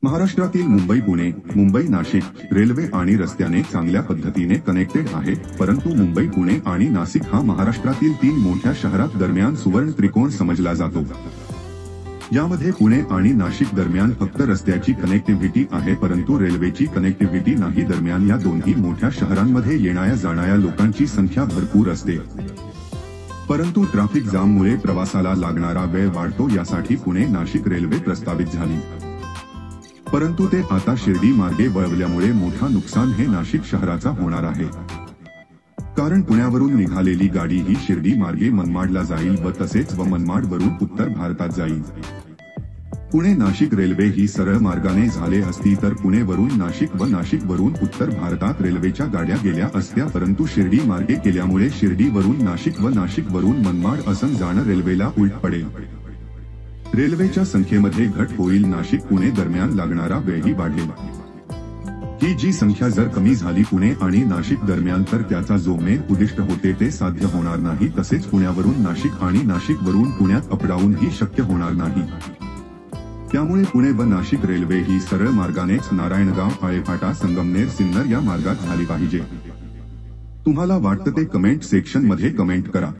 महाराष्ट्रातील मुंबई पुणे, मुंबई नाशिक रेल्वे आणि रस्त्याने चांगल्या पद्धतीने कनेक्टेड आहे, परंतु मुंबई पुणे आणि नाशिक हा महाराष्ट्रातील 3 मोठ्या शहरात दरम्यान सुवर्ण त्रिकोण समजला जातो। यामध्ये पुणे आणि नाशिक दरम्यान फक्त रस्त्याची कनेक्टिव्हिटी आहे, परंतु रेल्वेची कनेक्टिव्हिटी नाही। दरम्यान या दोन्ही मोठ्या शहरांमध्ये येणाऱ्या जाणाऱ्या लोकांची संख्या भरपूर असते, परंतु ट्रॅफिक जाममुळे प्रवासाला लागणारा वेळ वाढतो। यासाठी पुणे नाशिक रेल्वे प्रस्तावित झाली, परंतु ते आता शिर्डी मार्गे वळवल्यामुळे मोठा नुकसान हे नाशिक शहराचा होणार आहे, कारण पुण्यावरून निघालेली गाडी ही शिर्डी मार्गे मनमाडला जाईल व तसेच मनमाड वरून उत्तर भारतात जाईल। पुणे नाशिक रेल्वे ही सरळ मार्गाने झाले असती तर पुणे वरून नाशिक व नाशिक वरून उत्तर भारतात रेल्वेच्या गाड्या गेल्या असत्या, परंतु शिर्डी मार्गे केल्यामुळे शिर्डी वरून नाशिक व नाशिक वरून मनमाड असं जाणं रेल्वेला उलट पडेल। रेल्वेच्या संख्येमध्ये घट होईल, नाशिक पुणे दरम्यान लागणारा वेळही वाढेल। ही जी संख्या जर कमी झाली पुणे आणि नाशिक दरम्यान तर त्याचा जो मेन उद्दिष्ट होते ते साध्य होणार नाही। तसेच पुण्यावरून नाशिक आणि नाशिक वरून पुण्यात अपडाऊन ही शक्य होणार नाही। त्यामुळे पुणे व नाशिक रेल्वे ही सरळ मार्गानेच नारायणगाव, आळेफाटा, संगमनेर, सिन्नर या मार्गात झाली पाहिजे। तुम्हाला वाटतं ते कमेंट सेक्शन मध्ये कमेंट करा।